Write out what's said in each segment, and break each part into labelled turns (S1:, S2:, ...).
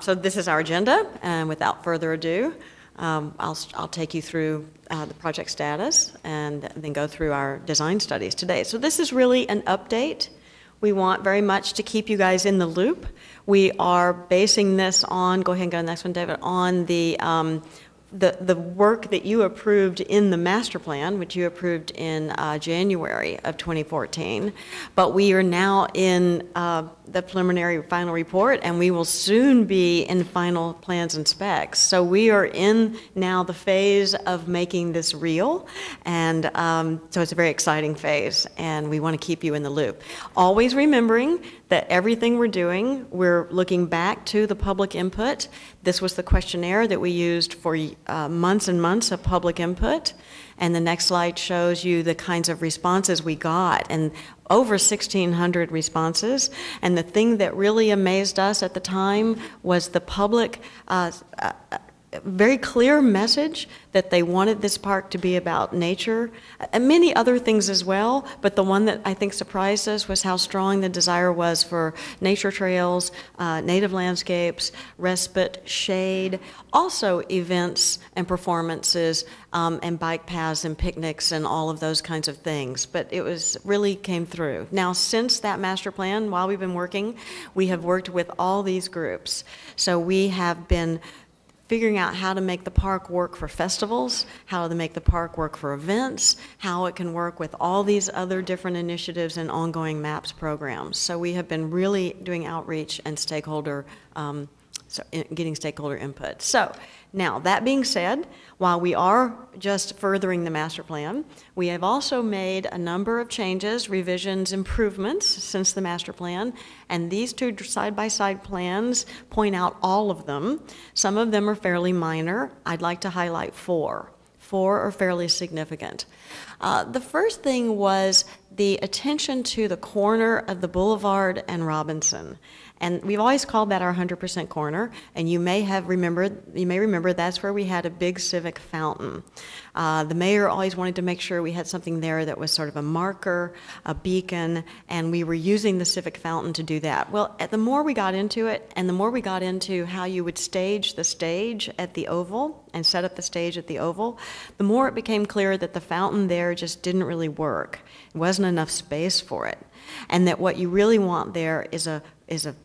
S1: So this is our agenda, and without further ado, I'll take you through the project status and then go through our design studies today. So this is really an update. We want very much to keep you guys in the loop. We are basing this on, go ahead and go to the next one, David, on the work that you approved in the master plan, which you approved in January of 2014. But we are now in the preliminary final report, and we will soon be in final plans and specs. So we are in now the phase of making this real, and so it's a very exciting phase, and we want to keep you in the loop. Always remembering that everything we're doing, we're looking back to the public input. This was the questionnaire that we used for months and months of public input. And the next slide shows you the kinds of responses we got, and over 1,600 responses. And the thing that really amazed us at the time was the public very clear message that they wanted this park to be about nature, and many other things as well, but the one that I think surprised us was how strong the desire was for nature trails, native landscapes, respite, shade, also events and performances, and bike paths and picnics and all of those kinds of things. But it was really came through. Now, since that master plan, while we've been working, we have worked with all these groups. So we have been figuring out how to make the park work for festivals, how to make the park work for events, how it can work with all these other different initiatives and ongoing MAPS programs. So we have been really doing outreach and stakeholder, getting stakeholder input. So now, that being said, while we are just furthering the master plan, we have also made a number of changes, revisions, improvements since the master plan, and these two side-by-side plans point out all of them. Some of them are fairly minor. I'd like to highlight four. Four are fairly significant. The first thing was the attention to the corner of the Boulevard and Robinson. And we've always called that our 100% corner, and you may remember that's where we had a big civic fountain. The mayor always wanted to make sure we had something there that was sort of a marker, a beacon, and we were using the civic fountain to do that. Well, the more we got into it, and the more we got into how you would stage the stage at the Oval and set up the stage at the Oval, the more it became clear that the fountain there just didn't really work. It wasn't enough space for it. And that what you really want there is a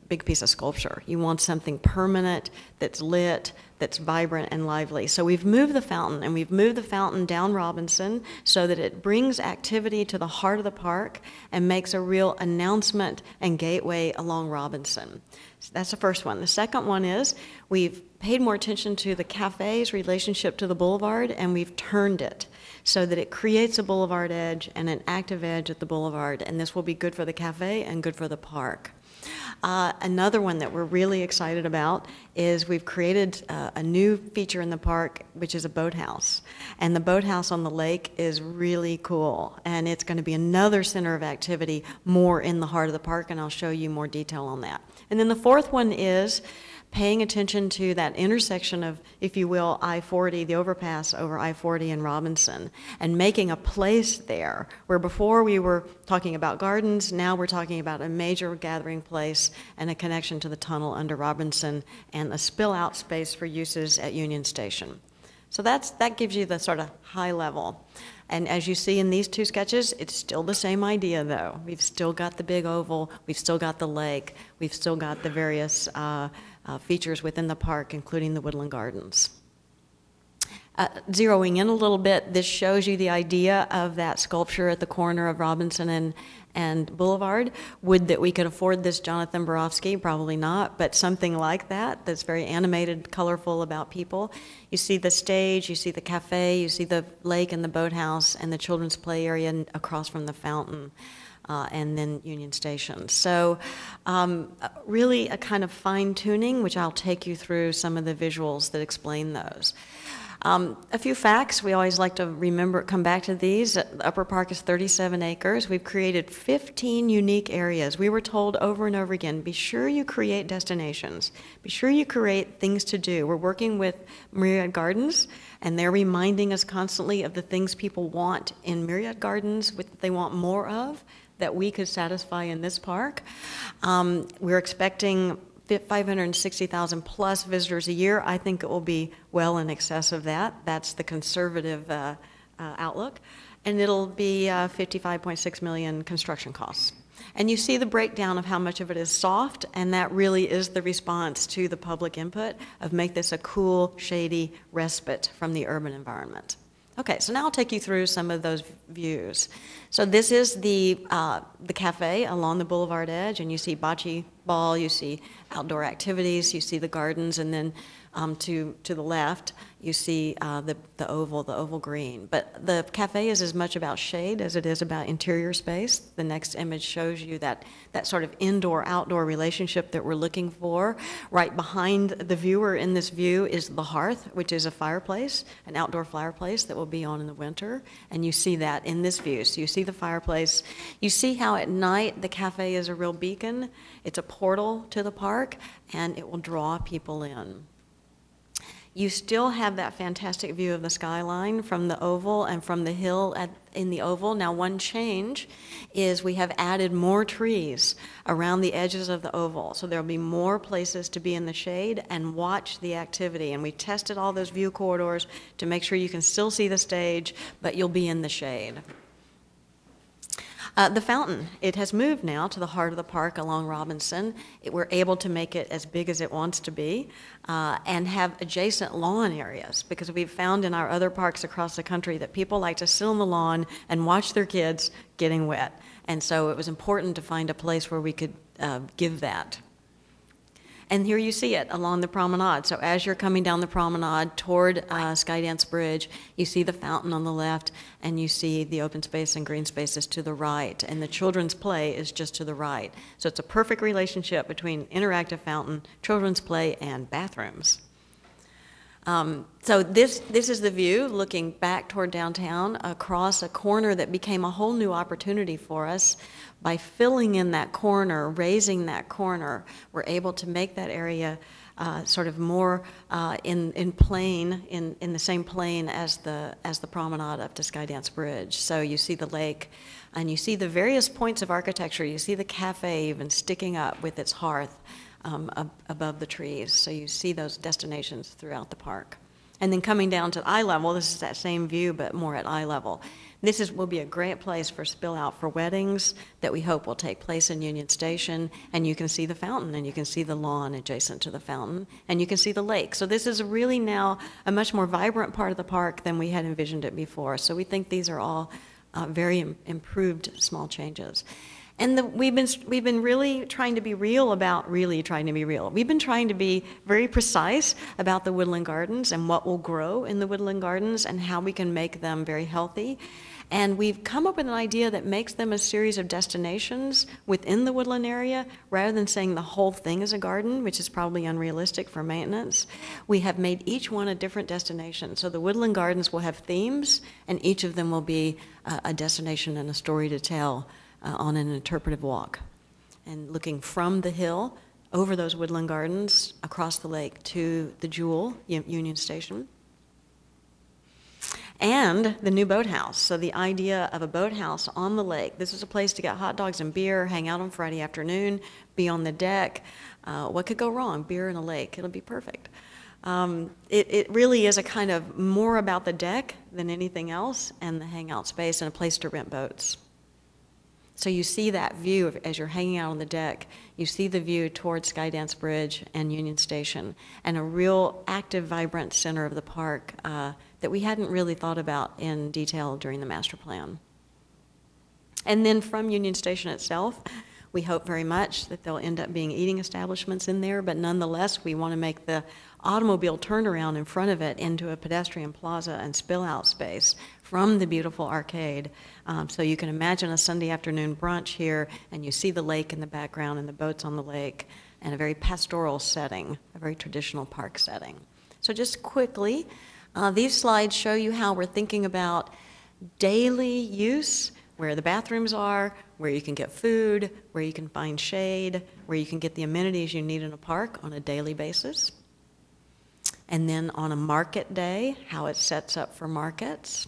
S1: big piece of sculpture. You want something permanent, that's lit, that's vibrant and lively. So we've moved the fountain, and we've moved the fountain down Robinson so that it brings activity to the heart of the park and makes a real announcement and gateway along Robinson. So that's the first one. The second one is we've paid more attention to the cafe's relationship to the boulevard, and we've turned it so that it creates a boulevard edge and an active edge at the boulevard, and this will be good for the cafe and good for the park. Another one that we're really excited about is we've created a new feature in the park, which is a boathouse. And the boathouse on the lake is really cool, and it's going to be another center of activity more in the heart of the park, and I'll show you more detail on that. And then the fourth one is paying attention to that intersection of, if you will, I-40, the overpass over I-40 and Robinson, and making a place there where before we were talking about gardens, now we're talking about a major gathering place and a connection to the tunnel under Robinson and a spill-out space for uses at Union Station. So that gives you the sort of high level. And as you see in these two sketches, it's still the same idea, though. We've still got the big oval, we've still got the lake, we've still got the various features within the park, including the woodland gardens. Zeroing in a little bit, this shows you the idea of that sculpture at the corner of Robinson and Boulevard. Would that we could afford this Jonathan Borofsky? Probably not, but something like that that's very animated, colorful, about people. You see the stage, you see the cafe, you see the lake and the boathouse and the children's play area across from the fountain. And then Union Station. So really a kind of fine-tuning, which I'll take you through some of the visuals that explain those. A few facts, we always like to come back to these. The Upper Park is 37 acres. We've created 15 unique areas. We were told over and over again, be sure you create destinations. Be sure you create things to do. We're working with Myriad Gardens, and they're reminding us constantly of the things people want in Myriad Gardens, what they want more of, that we could satisfy in this park. We're expecting 560,000 plus visitors a year. I think it will be well in excess of that. That's the conservative outlook. And it'll be 55.6 million construction costs. And you see the breakdown of how much of it is soft, and that really is the response to the public input of make this a cool, shady respite from the urban environment. Okay, so now I'll take you through some of those views. So this is the cafe along the boulevard edge, and you see bocce ball, you see outdoor activities, you see the gardens, and then to the left, you see the oval green. But the cafe is as much about shade as it is about interior space. The next image shows you that sort of indoor-outdoor relationship that we're looking for. Right behind the viewer in this view is the hearth, which is a fireplace, an outdoor fireplace that will be on in the winter. And you see that in this view. So you see the fireplace. You see how at night the cafe is a real beacon. It's a portal to the park, and it will draw people in. You still have that fantastic view of the skyline from the oval and from the hill in the oval. Now, one change is we have added more trees around the edges of the oval. So there'll be more places to be in the shade and watch the activity. And we tested all those view corridors to make sure you can still see the stage, but you'll be in the shade. The fountain, it has moved now to the heart of the park along Robinson. We're able to make it as big as it wants to be and have adjacent lawn areas, because we've found in our other parks across the country that people like to sit on the lawn and watch their kids getting wet. And so it was important to find a place where we could give that. And here you see it along the promenade. So as you're coming down the promenade toward Skydance Bridge, you see the fountain on the left, and you see the open space and green spaces to the right. And the children's play is just to the right. So it's a perfect relationship between interactive fountain, children's play, and bathrooms. So this is the view looking back toward downtown across a corner that became a whole new opportunity for us. By filling in that corner, raising that corner, we're able to make that area sort of more in the same plane as the promenade up to Skydance Bridge. So you see the lake, and you see the various points of architecture. You see the cafe even sticking up with its hearth above the trees. So you see those destinations throughout the park. And then coming down to eye level, this is that same view, but more at eye level. Will be a great place for spill out for weddings that we hope will take place in Union Station. And you can see the fountain, and you can see the lawn adjacent to the fountain, and you can see the lake. So this is really now a much more vibrant part of the park than we had envisioned it before. So we think these are all very improved small changes. And we've been really trying to be real about really trying to be real. We've been trying to be very precise about the woodland gardens and what will grow in the woodland gardens and how we can make them very healthy. And we've come up with an idea that makes them a series of destinations within the woodland area rather than saying the whole thing is a garden, which is probably unrealistic for maintenance. We have made each one a different destination. So the woodland gardens will have themes, and each of them will be a destination and a story to tell on an interpretive walk. And looking from the hill over those woodland gardens across the lake to the Jewel, Union Station. And the new boathouse. So the idea of a boathouse on the lake. This is a place to get hot dogs and beer, hang out on Friday afternoon, be on the deck. What could go wrong? Beer in a lake. It'll be perfect. It really is a kind of more about the deck than anything else, and the hangout space and a place to rent boats. So you see that view as you're hanging out on the deck. You see the view towards Skydance Bridge and Union Station, and a real active, vibrant center of the park that we hadn't really thought about in detail during the master plan. And then from Union Station itself, we hope very much that there'll end up being eating establishments in there, but nonetheless, we want to make the automobile turnaround in front of it into a pedestrian plaza and spill-out space from the beautiful arcade. So you can imagine a Sunday afternoon brunch here, and you see the lake in the background and the boats on the lake, and a very pastoral setting, a very traditional park setting. So just quickly, these slides show you how we're thinking about daily use, where the bathrooms are, where you can get food, where you can find shade, where you can get the amenities you need in a park on a daily basis. And then on a market day, how it sets up for markets,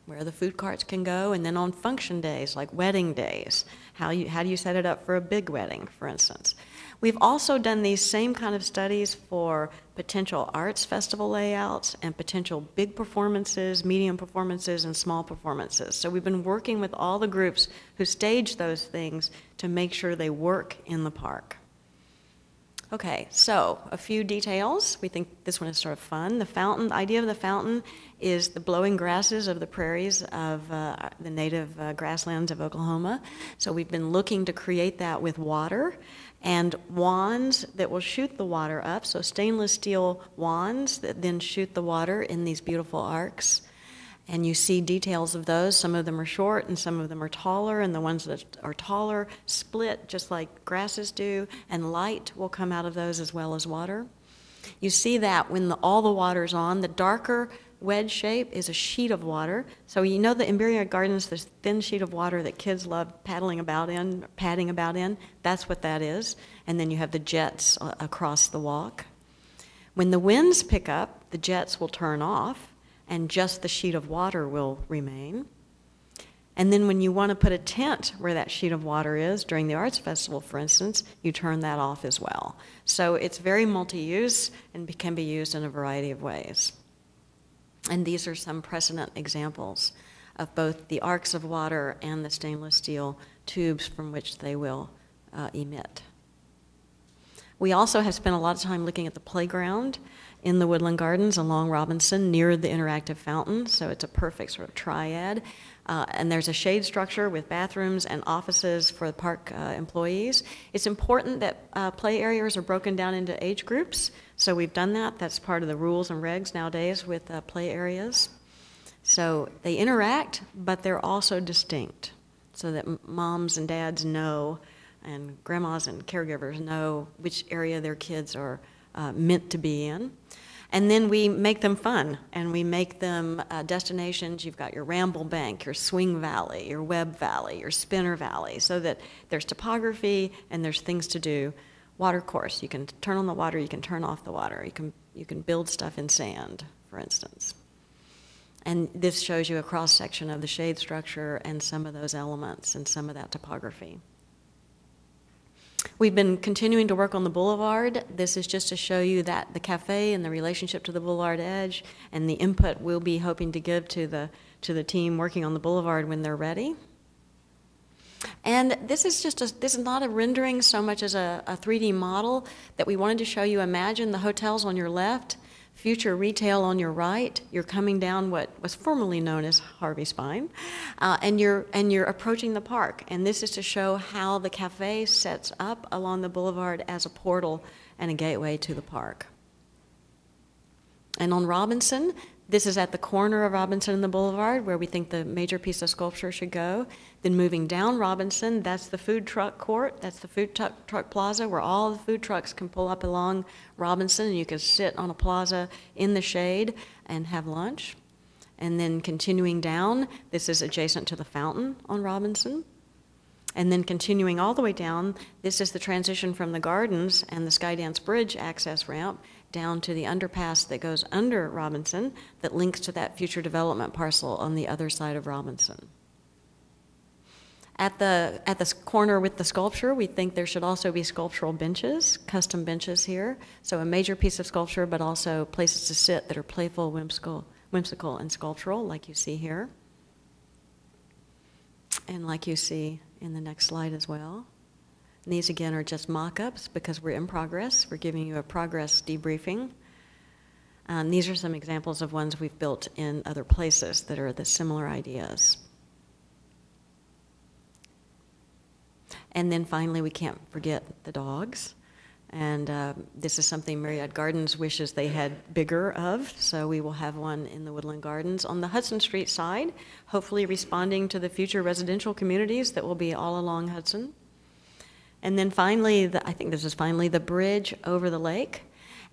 S1: where the food carts can go. And then on function days, like wedding days, how do you set it up for a big wedding, for instance. We've also done these same kind of studies for potential arts festival layouts and potential big performances, medium performances, and small performances. So we've been working with all the groups who stage those things to make sure they work in the park. Okay, so a few details. We think this one is sort of fun. The fountain, the idea of the fountain is the blowing grasses of the prairies of the native grasslands of Oklahoma. So we've been looking to create that with water and wands that will shoot the water up. So stainless steel wands that then shoot the water in these beautiful arcs. And you see details of those. Some of them are short and some of them are taller, and the ones that are taller split just like grasses do, and light will come out of those as well as water. You see that when all the water's on, the darker wedge shape is a sheet of water. So you know the Imberia Gardens, this thin sheet of water that kids love paddling about in, padding about in, that's what that is. And then you have the jets across the walk. When the winds pick up, the jets will turn off, and just the sheet of water will remain. And then when you want to put a tent where that sheet of water is, during the arts festival, for instance, you turn that off as well. So it's very multi-use and can be used in a variety of ways. And these are some precedent examples of both the arcs of water and the stainless steel tubes from which they will emit. We also have spent a lot of time looking at the playground in the Woodland Gardens along Robinson near the interactive fountain, so it's a perfect sort of triad. And there's a shade structure with bathrooms and offices for the park employees. It's important that play areas are broken down into age groups, so we've done that. That's part of the rules and regs nowadays with play areas. So they interact, but they're also distinct, so that moms and dads know, and grandmas and caregivers know which area their kids are meant to be in. And then we make them fun, and we make them destinations. You've got your Ramble Bank, your Swing Valley, your Webb Valley, your Spinner Valley, so that there's topography and there's things to do. Water course, you can turn on the water, you can turn off the water. You can build stuff in sand, for instance. And this shows you a cross-section of the shade structure and some of those elements and some of that topography. We've been continuing to work on the boulevard. This is just to show you that the cafe and the relationship to the boulevard edge and the input we'll be hoping to give to the team working on the boulevard when they're ready. And this is not a rendering so much as a 3D model that we wanted to show you. Imagine the hotels on your left, future retail on your right. You're coming down what was formerly known as Harvey Spine, and you're approaching the park. And this is to show how the cafe sets up along the boulevard as a portal and a gateway to the park. And on Robinson, this is at the corner of Robinson and the boulevard where we think the major piece of sculpture should go. Then moving down Robinson, that's the food truck court, that's the food truck plaza where all the food trucks can pull up along Robinson, and you can sit on a plaza in the shade and have lunch. And then continuing down, this is adjacent to the fountain on Robinson. And then continuing all the way down, this is the transition from the gardens and the Skydance Bridge access ramp down to the underpass that goes under Robinson that links to that future development parcel on the other side of Robinson. At the corner with the sculpture, we think there should also be sculptural benches, custom benches here. So a major piece of sculpture, but also places to sit that are playful, whimsical, and sculptural, like you see here. And like you see in the next slide as well. And these, again, are just mock-ups because we're in progress. We're giving you a progress debriefing. These are some examples of ones we've built in other places that are the similar ideas. And then finally, we can't forget the dogs. And this is something Myriad Gardens wishes they had bigger of, so we will have one in the Woodland Gardens on the Hudson Street side, hopefully responding to the future residential communities that will be all along Hudson. And then finally, I think this is finally the bridge over the lake,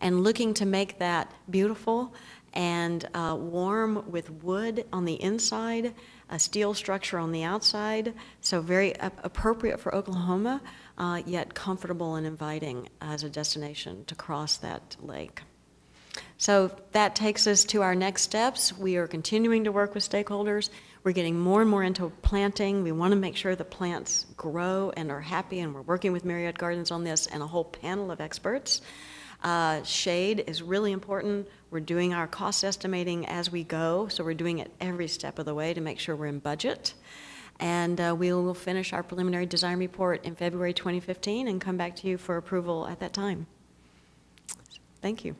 S1: and looking to make that beautiful and warm with wood on the inside, a steel structure on the outside, so very appropriate for Oklahoma, yet comfortable and inviting as a destination to cross that lake. So that takes us to our next steps. We are continuing to work with stakeholders. We're getting more and more into planting. We want to make sure the plants grow and are happy, and we're working with Myriad Gardens on this and a whole panel of experts. Shade is really important. We're doing our cost estimating as we go, so we're doing it every step of the way to make sure we're in budget. And we will finish our preliminary design report in February 2015 and come back to you for approval at that time. Thank you.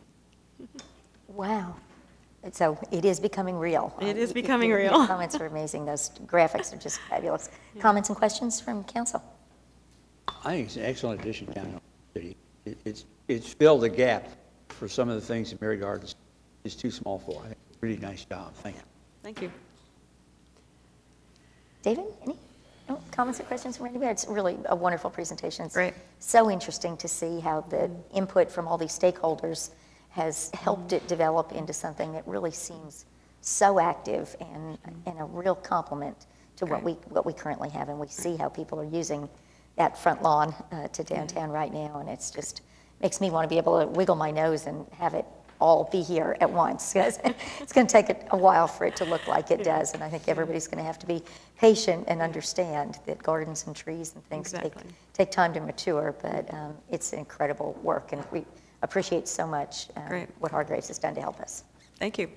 S2: Wow. So it is becoming real.
S1: It is becoming real.
S2: Your comments are amazing. Those graphics are just fabulous. Yeah. Comments and questions from council?
S3: I think it's an excellent addition to Town City. It's filled the gap for some of the things that Myriad Gardens is too small for. I think it's a really nice job. Thank you.
S1: Thank you.
S2: David, any comments or questions from anybody? It's really a wonderful presentation. It's
S1: great.
S2: So interesting to see how the input from all these stakeholders has helped it develop into something that really seems so active and a real complement to what we currently have. And we see how people are using that front lawn to downtown right now, and it's just makes me want to be able to wiggle my nose and have it all be here at once. It's going to take a while for it to look like it does, and I think everybody's going to have to be patient and understand that gardens and trees and things take time to mature, but it's incredible work, and we appreciate so much what Hargraves has done to help us.
S1: Thank you.